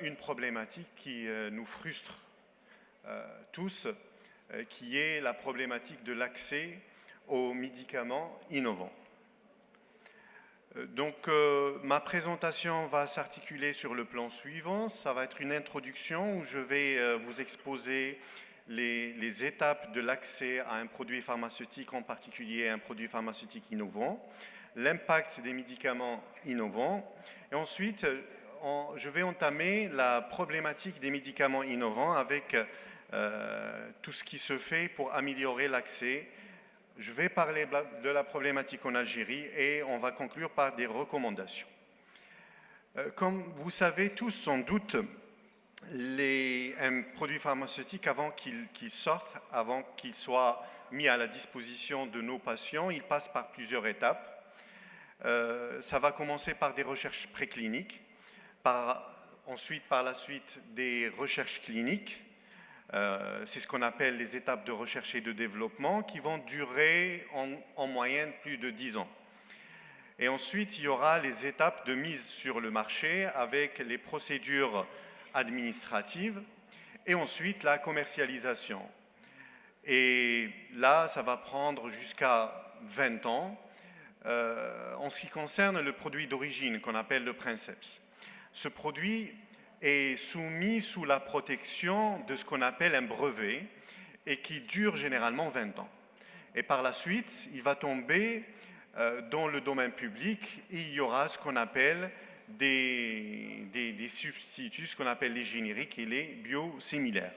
une problématique qui nous frustre tous, qui est la problématique de l'accès aux médicaments innovants. Donc, ma présentation va s'articuler sur le plan suivant. Ça va être une introduction où je vais vous exposer les étapes de l'accès à un produit pharmaceutique, en particulier un produit pharmaceutique innovant, l'impact des médicaments innovants, et ensuite, je vais entamer la problématique des médicaments innovants avec tout ce qui se fait pour améliorer l'accès. Je vais parler de la problématique en Algérie et on va conclure par des recommandations. Comme vous savez tous sans doute, un produit pharmaceutique, avant qu'il sorte, avant qu'il soit mis à la disposition de nos patients, il passe par plusieurs étapes. Ça va commencer par des recherches précliniques, ensuite par la suite des recherches cliniques. C'est ce qu'on appelle les étapes de recherche et de développement qui vont durer en moyenne plus de 10 ans. Et ensuite, il y aura les étapes de mise sur le marché avec les procédures administratives et ensuite la commercialisation. Et là, ça va prendre jusqu'à 20 ans en ce qui concerne le produit d'origine qu'on appelle le princeps. Ce produit est soumis sous la protection de ce qu'on appelle un brevet et qui dure généralement 20 ans. Et par la suite, il va tomber dans le domaine public et il y aura ce qu'on appelle des substituts, ce qu'on appelle les génériques et les biosimilaires.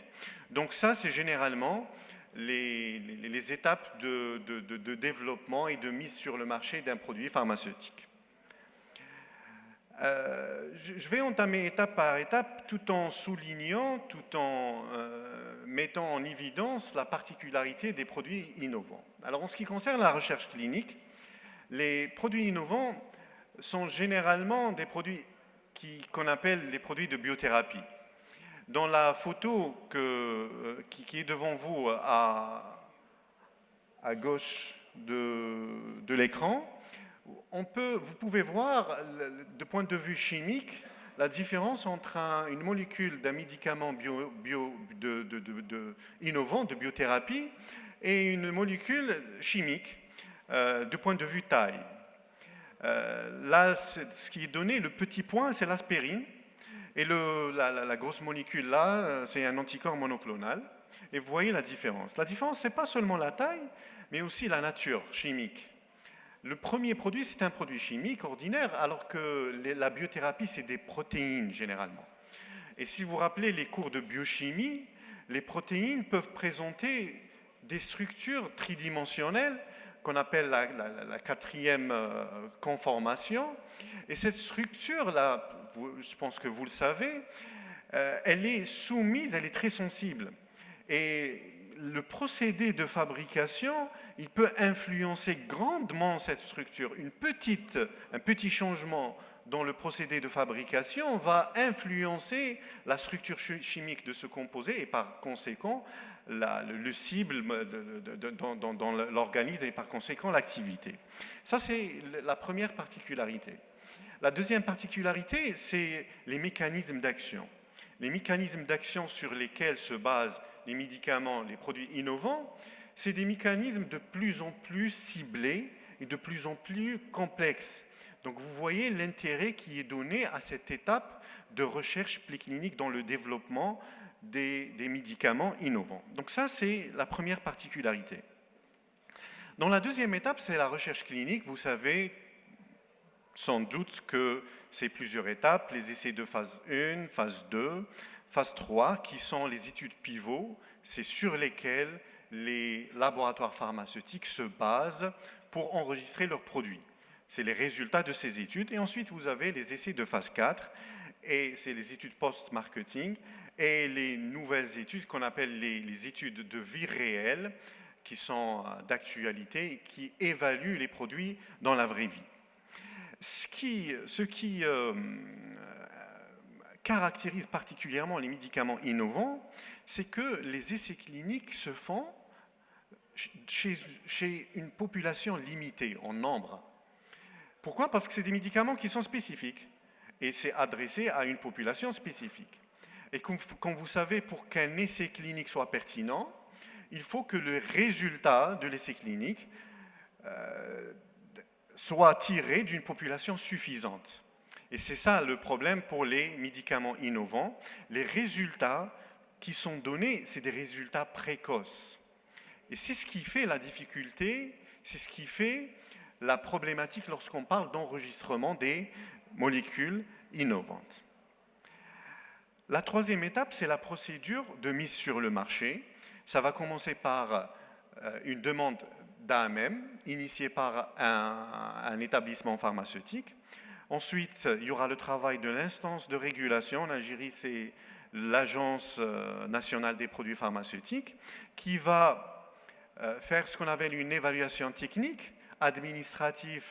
Donc ça, c'est généralement les étapes de développement et de mise sur le marché d'un produit pharmaceutique. Je vais entamer étape par étape tout en soulignant, tout en mettant en évidence la particularité des produits innovants. Alors en ce qui concerne la recherche clinique, les produits innovants sont généralement des produits qu'on appelle des produits de biothérapie. Dans la photo qui est devant vous à gauche de l'écran, vous pouvez voir, de point de vue chimique, la différence entre une molécule d'un médicament innovant, de biothérapie, et une molécule chimique, de point de vue taille. Là, ce qui est donné, le petit point, c'est l'aspirine, et la grosse molécule là, c'est un anticorps monoclonal. Et vous voyez la différence. La différence, ce n'est pas seulement la taille, mais aussi la nature chimique. Le premier produit, c'est un produit chimique ordinaire, alors que la biothérapie, c'est des protéines généralement. Et si vous vous rappelez les cours de biochimie, les protéines peuvent présenter des structures tridimensionnelles qu'on appelle la quatrième conformation. Et cette structure-là, je pense que vous le savez, elle est soumise, elle est très sensible. Et le procédé de fabrication, il peut influencer grandement cette structure. Un petit changement dans le procédé de fabrication va influencer la structure chimique de ce composé et par conséquent le cible dans l'organisme et par conséquent l'activité. Ça, c'est la première particularité. La deuxième particularité, c'est les mécanismes d'action. Les mécanismes d'action sur lesquels se basent les médicaments, les produits innovants, c'est des mécanismes de plus en plus ciblés et de plus en plus complexes. Donc vous voyez l'intérêt qui est donné à cette étape de recherche préclinique dans le développement des médicaments innovants. Donc ça, c'est la première particularité. Dans la deuxième étape, c'est la recherche clinique. Vous savez sans doute que c'est plusieurs étapes, les essais de phase 1, phase 2, phase 3, qui sont les études pivots, c'est sur lesquelles les laboratoires pharmaceutiques se basent pour enregistrer leurs produits. C'est les résultats de ces études. Et ensuite, vous avez les essais de phase 4, et c'est les études post-marketing, et les nouvelles études qu'on appelle les études de vie réelle, qui sont d'actualité et qui évaluent les produits dans la vraie vie. Ce qui caractérise particulièrement les médicaments innovants, c'est que les essais cliniques se font chez une population limitée en nombre. Pourquoi ? Parce que c'est des médicaments qui sont spécifiques. et c'est adressé à une population spécifique. Et comme vous savez, pour qu'un essai clinique soit pertinent, il faut que le résultat de l'essai clinique soit tiré d'une population suffisante. Et c'est ça le problème pour les médicaments innovants. Les résultats qui sont donnés, c'est des résultats précoces. Et c'est ce qui fait la difficulté, c'est ce qui fait la problématique lorsqu'on parle d'enregistrement des molécules innovantes. La troisième étape, c'est la procédure de mise sur le marché. Ça va commencer par une demande d'AMM initiée par un établissement pharmaceutique. Ensuite, il y aura le travail de l'instance de régulation. En Algérie, c'est l'Agence nationale des produits pharmaceutiques qui va faire ce qu'on appelle une évaluation technique, administrative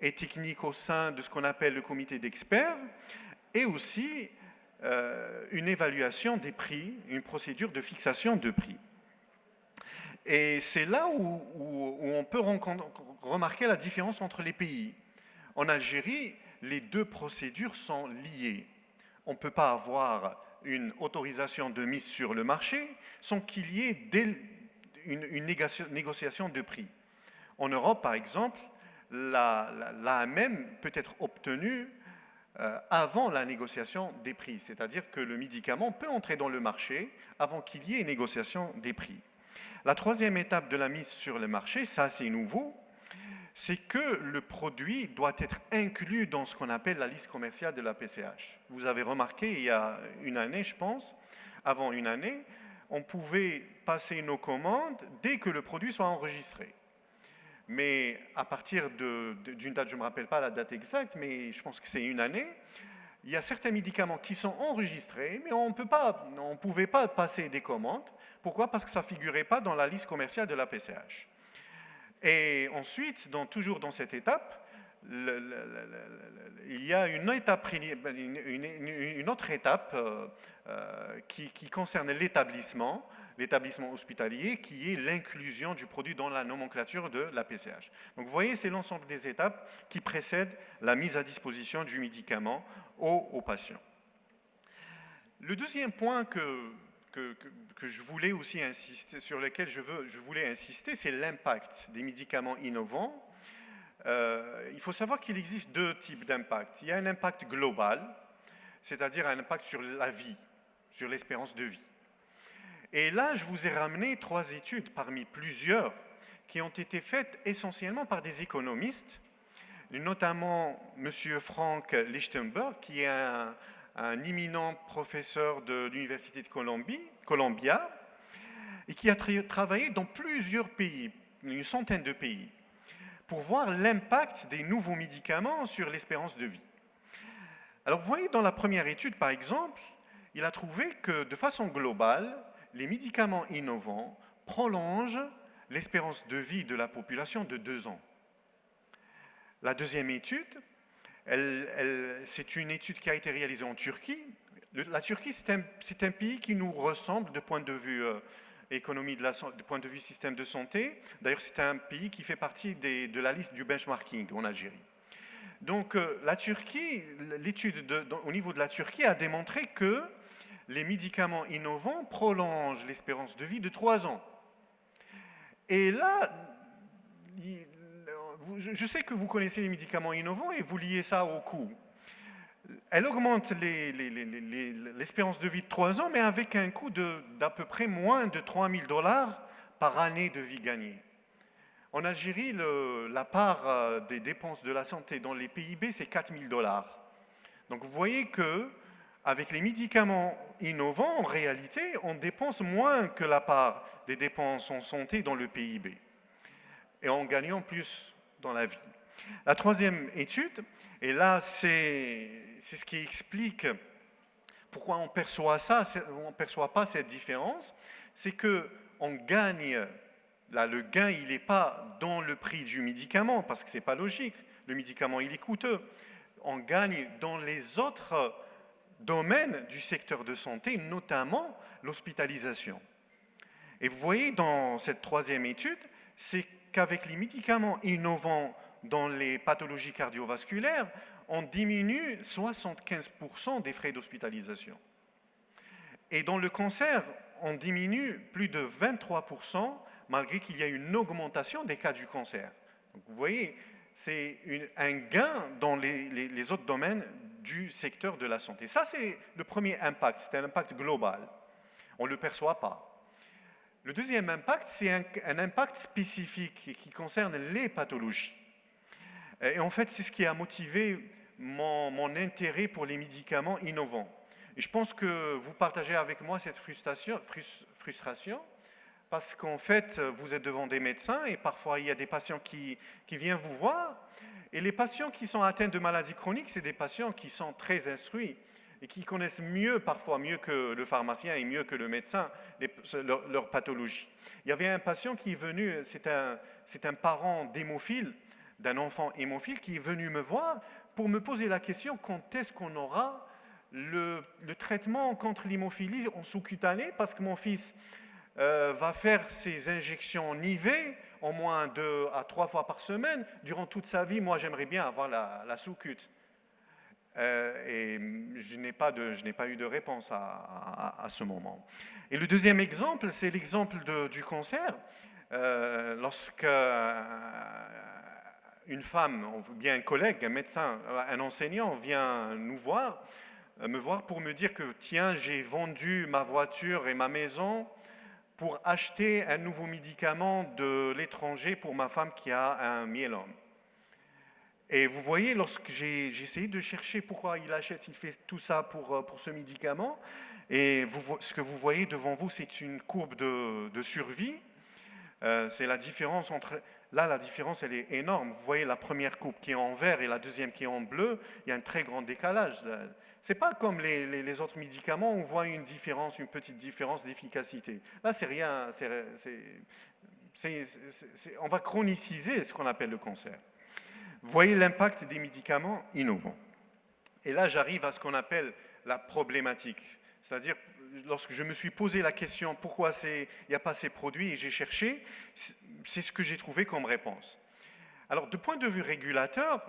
et technique au sein de ce qu'on appelle le comité d'experts, et aussi une évaluation des prix, une procédure de fixation de prix. Et c'est là où on peut remarquer la différence entre les pays. En Algérie, les deux procédures sont liées. On ne peut pas avoir une autorisation de mise sur le marché sans qu'il y ait une négociation de prix. En Europe, par exemple, l'AMM peut être obtenue avant la négociation des prix, c'est-à-dire que le médicament peut entrer dans le marché avant qu'il y ait une négociation des prix. La troisième étape de la mise sur le marché, ça c'est nouveau, c'est que le produit doit être inclus dans ce qu'on appelle la liste commerciale de la PCH. Vous avez remarqué, il y a une année, je pense, avant une année, on pouvait passer nos commandes dès que le produit soit enregistré. Mais à partir d'une date, je ne me rappelle pas la date exacte, mais je pense que c'est une année, il y a certains médicaments qui sont enregistrés, mais on ne pouvait pas passer des commandes. Pourquoi? Parce que ça ne figurait pas dans la liste commerciale de la PCH. Et ensuite, toujours dans cette étape, il y a une autre étape qui concerne l'établissement hospitalier, qui est l'inclusion du produit dans la nomenclature de la PCH. Donc vous voyez, c'est l'ensemble des étapes qui précèdent la mise à disposition du médicament aux patients. Le deuxième point que je voulais aussi insister, sur lequel je voulais insister, c'est l'impact des médicaments innovants. Il faut savoir qu'il existe deux types d'impact. Il y a un impact global, c'est-à-dire un impact sur la vie, sur l'espérance de vie. Et là, je vous ai ramené 3 études parmi plusieurs qui ont été faites essentiellement par des économistes, notamment M. Frank Lichtenberg, qui est un éminent professeur de l'Université de Columbia, et qui a travaillé dans plusieurs pays, une centaine de pays, pour voir l'impact des nouveaux médicaments sur l'espérance de vie. Alors vous voyez, dans la première étude, par exemple, il a trouvé que de façon globale, les médicaments innovants prolongent l'espérance de vie de la population de 2 ans. La deuxième étude, c'est une étude qui a été réalisée en Turquie. La Turquie, c'est un pays qui nous ressemble de point de vue économie, du point de vue système de santé. D'ailleurs, c'est un pays qui fait partie de la liste du benchmarking en Algérie. Donc, la Turquie, l'étude au niveau de la Turquie a démontré que les médicaments innovants prolongent l'espérance de vie de 3 ans. Et là, je sais que vous connaissez les médicaments innovants et vous liez ça au coût. Elle augmente l'espérance de vie de 3 ans, mais avec un coût d'à peu près moins de 3 000 $ par année de vie gagnée. En Algérie, la part des dépenses de la santé dans les PIB, c'est 4 000 $. Donc vous voyez que avec les médicaments innovants, en réalité, on dépense moins que la part des dépenses en santé dans le PIB. Et en gagnant plus dans la vie. La troisième étude, et là c'est ce qui explique pourquoi on perçoit ça, on ne perçoit pas cette différence, c'est qu'on gagne, là le gain il n'est pas dans le prix du médicament, parce que ce n'est pas logique, le médicament il est coûteux, on gagne dans les autres domaines du secteur de santé, notamment l'hospitalisation. Et vous voyez dans cette troisième étude, c'est qu'avec les médicaments innovants dans les pathologies cardiovasculaires, on diminue 75% des frais d'hospitalisation. Et dans le cancer, on diminue plus de 23% malgré qu'il y a une augmentation des cas du cancer. Donc vous voyez, c'est un gain dans les autres domaines du secteur de la santé. Ça, c'est le premier impact, c'est un impact global. On ne le perçoit pas. Le deuxième impact, c'est un impact spécifique qui concerne les pathologies. Et en fait, c'est ce qui a motivé mon intérêt pour les médicaments innovants. Et je pense que vous partagez avec moi cette frustration parce qu'en fait, vous êtes devant des médecins et parfois il y a des patients qui viennent vous voir. Et les patients qui sont atteints de maladies chroniques, c'est des patients qui sont très instruits et qui connaissent parfois mieux que le pharmacien et mieux que le médecin, leur pathologie. Il y avait un patient qui est venu, c'est un parent d'hémophile, d'un enfant hémophile qui est venu me voir pour me poser la question quand est-ce qu'on aura le traitement contre l'hémophilie en sous-cutané, parce que mon fils va faire ses injections en IV au moins 2 à 3 fois par semaine durant toute sa vie. Moi, j'aimerais bien avoir la sous-cute. Et je n'ai pas eu de réponse à ce moment. Et le deuxième exemple, c'est l'exemple du cancer. Lorsque une femme, ou bien un collègue, un médecin, un enseignant vient me voir pour me dire que tiens, j'ai vendu ma voiture et ma maison pour acheter un nouveau médicament de l'étranger pour ma femme qui a un myélome. Et vous voyez, lorsque j'ai essayé de chercher pourquoi il fait tout ça pour ce médicament, et ce que vous voyez devant vous, c'est une courbe de survie. C'est la différence entre... Là, la différence, elle est énorme. Vous voyez la première courbe qui est en vert et la deuxième qui est en bleu. Il y a un très grand décalage. Ce n'est pas comme les autres médicaments, on voit une petite différence d'efficacité. Là, c'est rien. On va chroniciser ce qu'on appelle le cancer. Vous voyez l'impact des médicaments innovants. Et là, j'arrive à ce qu'on appelle la problématique. C'est-à-dire, lorsque je me suis posé la question pourquoi il n'y a pas ces produits et j'ai cherché, c'est ce que j'ai trouvé comme réponse. Alors, de point de vue régulateur,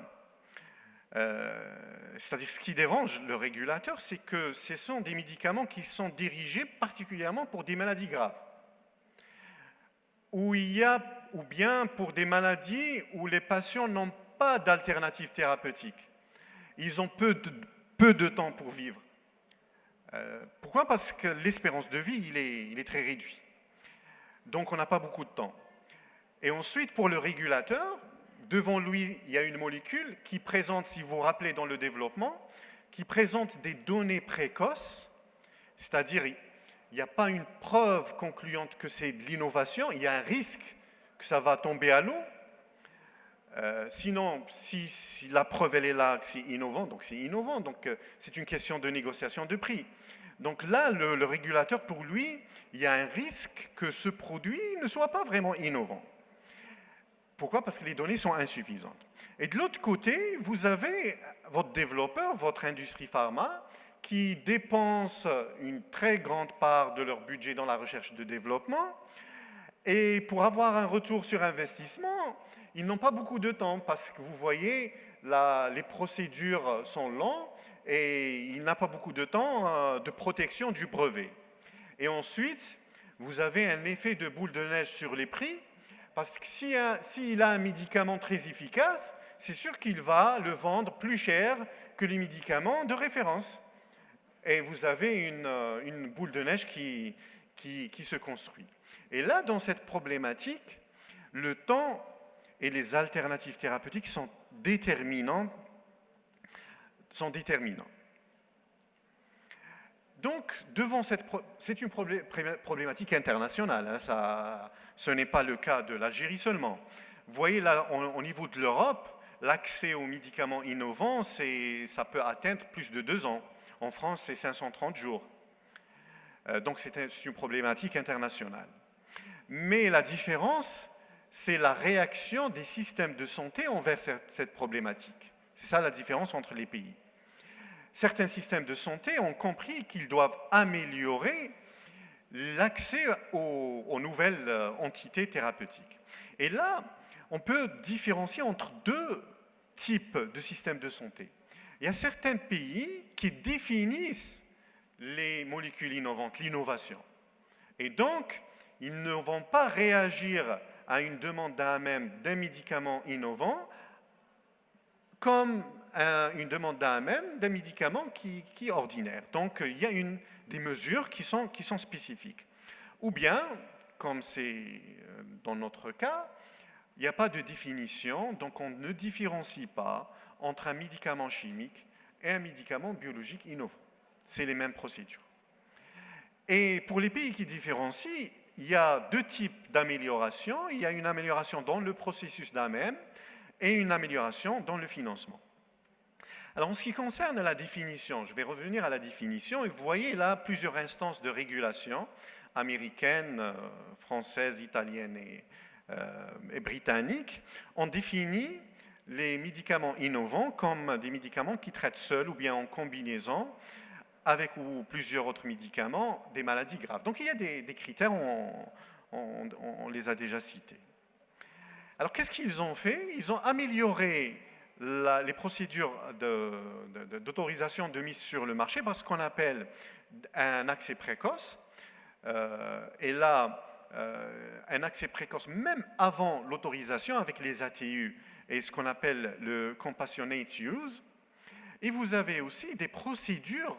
c'est-à-dire ce qui dérange le régulateur, c'est que ce sont des médicaments qui sont dirigés particulièrement pour des maladies graves. Ou bien pour des maladies où les patients n'ont pas d'alternative thérapeutique. Ils ont peu de temps pour vivre. Pourquoi ? Parce que l'espérance de vie, il est très réduit. Donc on n'a pas beaucoup de temps. Et ensuite, pour le régulateur, devant lui, il y a une molécule qui présente, si vous vous rappelez dans le développement, qui présente des données précoces, c'est-à-dire il n'y a pas une preuve concluante que c'est de l'innovation, il y a un risque que ça va tomber à l'eau. Sinon, si la preuve elle est là, que c'est innovant, donc c'est innovant. Donc c'est une question de négociation de prix. Donc là, le régulateur, pour lui, il y a un risque que ce produit ne soit pas vraiment innovant. Pourquoi ? Parce que les données sont insuffisantes. Et de l'autre côté, vous avez votre développeur, votre industrie pharma, qui dépense une très grande part de leur budget dans la recherche de développement. Et pour avoir un retour sur investissement, ils n'ont pas beaucoup de temps parce que vous voyez, les procédures sont lentes et il n'a pas beaucoup de temps de protection du brevet. Et ensuite, vous avez un effet de boule de neige sur les prix parce que s'il a un médicament très efficace, c'est sûr qu'il va le vendre plus cher que les médicaments de référence. Et vous avez une boule de neige qui se construit. Et là, dans cette problématique, le temps et les alternatives thérapeutiques sont déterminants. Donc, c'est une problématique internationale. Hein, ce n'est pas le cas de l'Algérie seulement. Vous voyez là, au niveau de l'Europe, l'accès aux médicaments innovants, ça peut atteindre plus de 2 ans. En France, c'est 530 jours. Donc, c'est une problématique internationale. Mais la différence, c'est la réaction des systèmes de santé envers cette problématique. C'est ça la différence entre les pays. Certains systèmes de santé ont compris qu'ils doivent améliorer l'accès aux nouvelles entités thérapeutiques. Et là, on peut différencier entre 2 types de systèmes de santé. Il y a certains pays qui définissent les molécules innovantes, l'innovation. Et donc, ils ne vont pas réagir à une demande d'AMM d'un médicament innovant comme une demande d'AMM d'un médicament qui est ordinaire. Donc, il y a des mesures qui sont spécifiques. Ou bien, comme c'est dans notre cas, il n'y a pas de définition, donc on ne différencie pas entre un médicament chimique et un médicament biologique innovant. C'est les mêmes procédures. Et pour les pays qui différencient, il y a deux types d'amélioration. Il y a une amélioration dans le processus d'AMM et une amélioration dans le financement. Alors, en ce qui concerne la définition, je vais revenir à la définition, et vous voyez là plusieurs instances de régulation américaines, françaises, italiennes et britanniques ont défini les médicaments innovants comme des médicaments qui traitent seuls ou bien en combinaison avec ou plusieurs autres médicaments des maladies graves. Donc il y a des critères, on les a déjà cités. Alors qu'est-ce qu'ils ont fait? Ils ont amélioré les procédures d'autorisation de mise sur le marché par ce qu'on appelle un accès précoce. Et là, un accès précoce même avant l'autorisation avec les ATU et ce qu'on appelle le compassionate use. Et vous avez aussi des procédures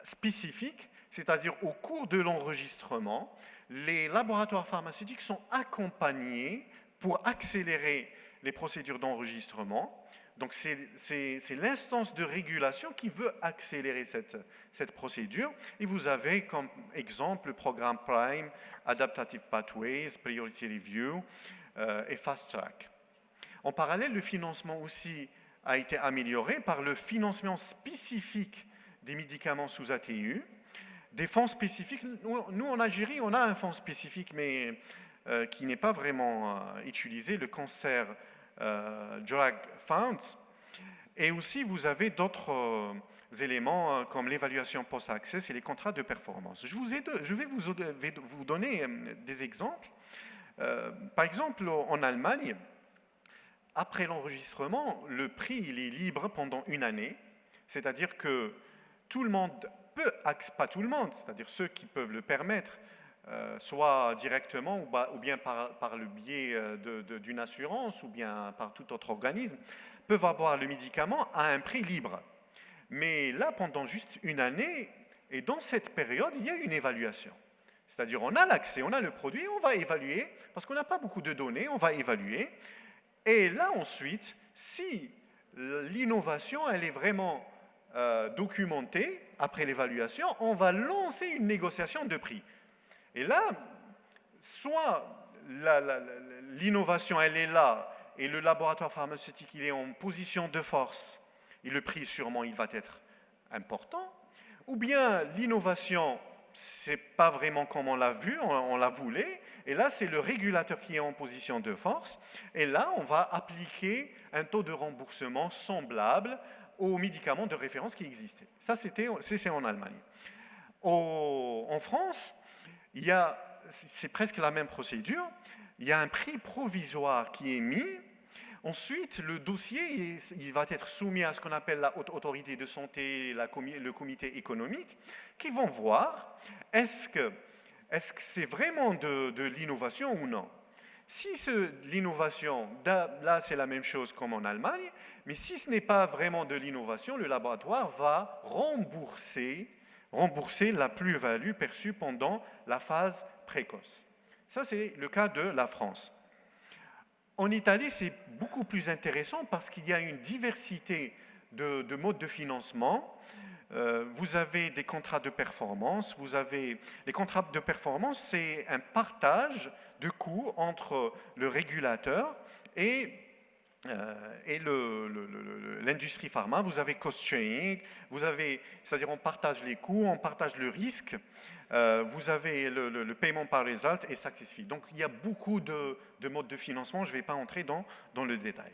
spécifiques, c'est-à-dire au cours de l'enregistrement, les laboratoires pharmaceutiques sont accompagnés pour accélérer les procédures d'enregistrement. Donc c'est l'instance de régulation qui veut accélérer cette procédure. Et vous avez comme exemple le programme PRIME, Adaptative Pathways, Priority Review et Fast Track. En parallèle, le financement aussi a été amélioré par le financement spécifique des médicaments sous ATU, des fonds spécifiques. Nous, en Algérie, on a un fonds spécifique, mais qui n'est pas vraiment utilisé, le Cancer Drug Funds. Et aussi, vous avez d'autres éléments comme l'évaluation post-access et les contrats de performance. Je vais vous donner des exemples. Par exemple, en Allemagne, après l'enregistrement, le prix il est libre pendant une année, c'est-à-dire que tout le monde peut, pas tout le monde, c'est-à-dire ceux qui peuvent le permettre, soit directement ou bien par le biais d'une assurance ou bien par tout autre organisme, peuvent avoir le médicament à un prix libre. Mais là, pendant juste une année, et dans cette période, il y a une évaluation. C'est-à-dire on a l'accès, on a le produit, on va évaluer, parce qu'on n'a pas beaucoup de données, on va évaluer. Et là, ensuite, si l'innovation, elle est vraiment documentée après l'évaluation, on va lancer une négociation de prix. Et là, soit l'innovation, elle est là, et le laboratoire pharmaceutique, il est en position de force, et le prix, sûrement, il va être important, ou bien l'innovation, c'est pas vraiment comme on l'a vu, on la voulait, et là, c'est le régulateur qui est en position de force, et là, on va appliquer un taux de remboursement semblable aux médicaments de référence qui existaient. Ça, c'est en Allemagne. En France, c'est presque la même procédure. Il y a un prix provisoire qui est mis. Ensuite, le dossier il va être soumis à ce qu'on appelle la haute autorité de santé, le comité économique, qui vont voir est-ce que c'est vraiment de l'innovation ou non. Si l'innovation, là c'est la même chose comme en Allemagne, mais si ce n'est pas vraiment de l'innovation, le laboratoire va rembourser la plus-value perçue pendant la phase précoce. Ça, c'est le cas de la France. En Italie, c'est beaucoup plus intéressant parce qu'il y a une diversité de modes de financement. Vous avez des contrats de performance. Les contrats de performance, c'est un partage de coûts entre le régulateur et l'industrie pharma. Vous avez cost sharing, c'est-à-dire on partage les coûts, on partage le risque. Vous avez le paiement par result et success fee. Donc il y a beaucoup de modes de financement, je ne vais pas entrer dans le détail.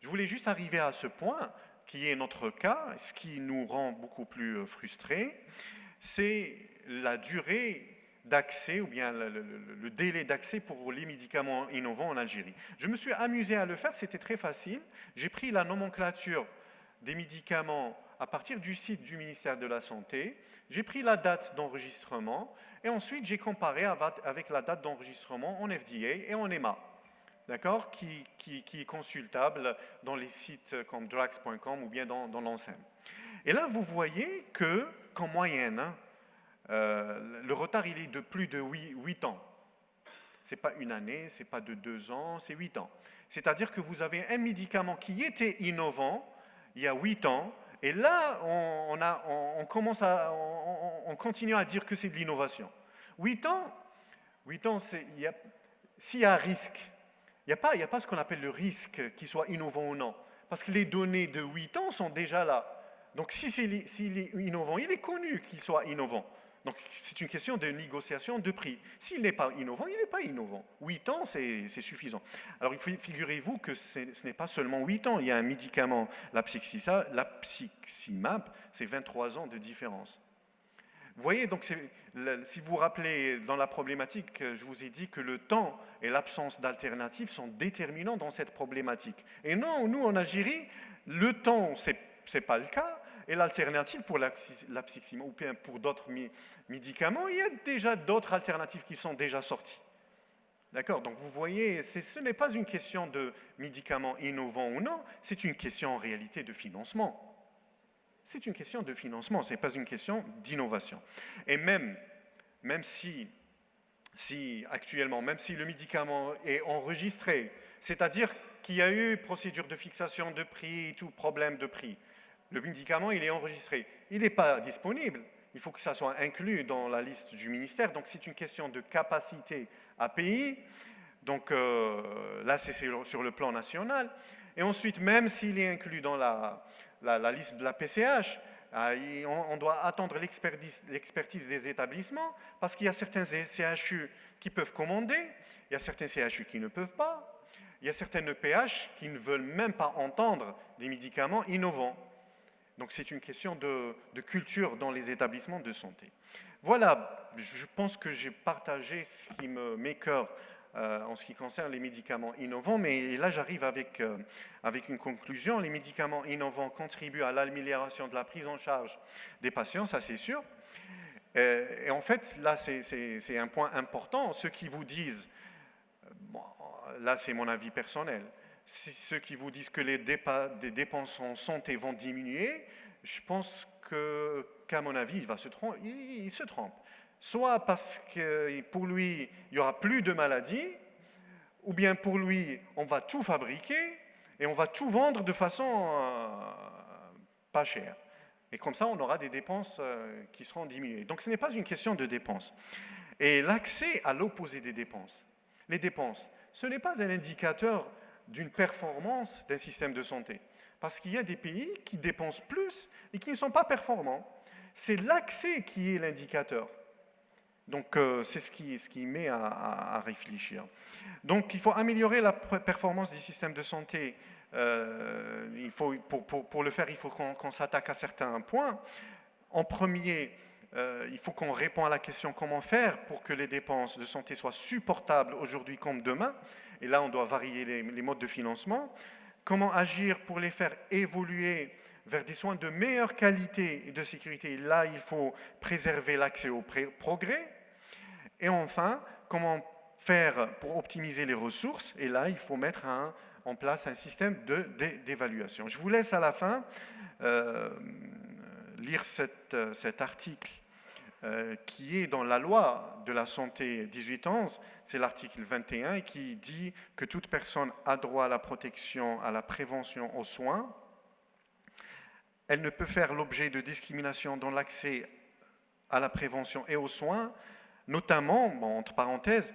Je voulais juste arriver à ce point, qui est notre cas, ce qui nous rend beaucoup plus frustrés, c'est la durée d'accès ou bien le délai d'accès pour les médicaments innovants en Algérie. Je me suis amusé à le faire, c'était très facile. J'ai pris la nomenclature des médicaments à partir du site du ministère de la Santé, j'ai pris la date d'enregistrement et ensuite j'ai comparé avec la date d'enregistrement en FDA et en EMA, d'accord, qui est consultable dans les sites comme drugs.com ou bien dans l'ANSEM. Et là, vous voyez qu'en moyenne, le retard il est de plus de 8 ans. Ce n'est pas une année, ce n'est pas de 2 ans, c'est 8 ans. C'est-à-dire que vous avez un médicament qui était innovant il y a 8 ans, et là, on continue à dire que c'est de l'innovation. 8 ans, s'il y a un risque, il n'y a pas ce qu'on appelle le risque qu'il soit innovant ou non, parce que les données de 8 ans sont déjà là. Donc s'il est innovant, il est connu qu'il soit innovant. Donc c'est une question de négociation de prix. S'il n'est pas innovant, il n'est pas innovant. 8 ans, c'est suffisant. Alors figurez-vous que ce n'est pas seulement 8 ans. Il y a un médicament, l'apiximab, c'est 23 ans de différence. Vous voyez, donc si vous vous rappelez dans la problématique, je vous ai dit que le temps et l'absence d'alternatives sont déterminants dans cette problématique. Et non, nous en Algérie, le temps, c'est pas le cas. Et l'alternative pour l'apiximab ou bien pour d'autres médicaments, il y a déjà d'autres alternatives qui sont déjà sorties. D'accord? Donc vous voyez, ce n'est pas une question de médicaments innovants ou non, c'est une question en réalité de financement. C'est une question de financement, ce n'est pas une question d'innovation. Et même si actuellement, même si le médicament est enregistré, c'est-à-dire qu'il y a eu procédure de fixation de prix et tout problème de prix, le médicament, il est enregistré. Il n'est pas disponible. Il faut que ça soit inclus dans la liste du ministère. Donc, c'est une question de capacité à payer. Donc, là, c'est sur le plan national. Et ensuite, même s'il est inclus dans la liste de la PCH, on doit attendre l'expertise des établissements parce qu'il y a certains CHU qui peuvent commander, il y a certains CHU qui ne peuvent pas, il y a certaines EPH qui ne veulent même pas entendre des médicaments innovants. Donc c'est une question de culture dans les établissements de santé. Voilà, je pense que j'ai partagé ce qui m'écoeure en ce qui concerne les médicaments innovants, mais là j'arrive avec une conclusion. Les médicaments innovants contribuent à l'amélioration de la prise en charge des patients, ça c'est sûr. Et en fait, là c'est un point important. Ceux qui vous disent, bon, là c'est mon avis personnel, ceux qui vous disent que les dépenses en santé vont diminuer, je pense qu'à mon avis, il se trompe. Soit parce que pour lui, il n'y aura plus de maladies, ou bien pour lui, on va tout fabriquer et on va tout vendre de façon pas chère. Et comme ça, on aura des dépenses qui seront diminuées. Donc ce n'est pas une question de dépenses. Et l'accès à l'opposé des dépenses. Les dépenses, ce n'est pas un indicateur d'une performance d'un système de santé. Parce qu'il y a des pays qui dépensent plus et qui ne sont pas performants. C'est l'accès qui est l'indicateur. Donc, c'est ce qui met à réfléchir. Donc, il faut améliorer la performance du système de santé. Pour le faire, il faut qu'on s'attaque à certains points. En premier, il faut qu'on réponde à la question comment faire pour que les dépenses de santé soient supportables aujourd'hui comme demain. Et là, on doit varier les modes de financement. Comment agir pour les faire évoluer vers des soins de meilleure qualité et de sécurité. Là, il faut préserver l'accès au progrès. Et enfin, comment faire pour optimiser les ressources. Et là, il faut mettre en place un système d'évaluation. Je vous laisse à la fin lire cet article qui est dans la loi de la santé 1811, c'est l'article 21, qui dit que toute personne a droit à la protection, à la prévention, aux soins. Elle ne peut faire l'objet de discrimination dans l'accès à la prévention et aux soins, notamment, entre parenthèses,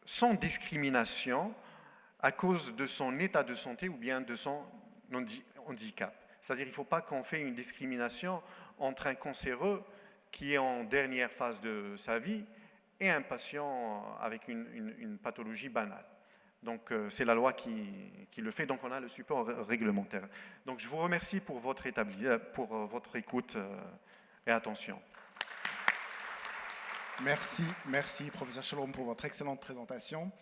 sans discrimination à cause de son état de santé ou bien de son handicap. C'est-à-dire qu'il ne faut pas qu'on fasse une discrimination entre un cancéreux qui est en dernière phase de sa vie et un patient avec une pathologie banale. Donc c'est la loi qui le fait, donc on a le support réglementaire. Donc je vous remercie pour votre écoute et attention. Merci, professeur Chalom, pour votre excellente présentation.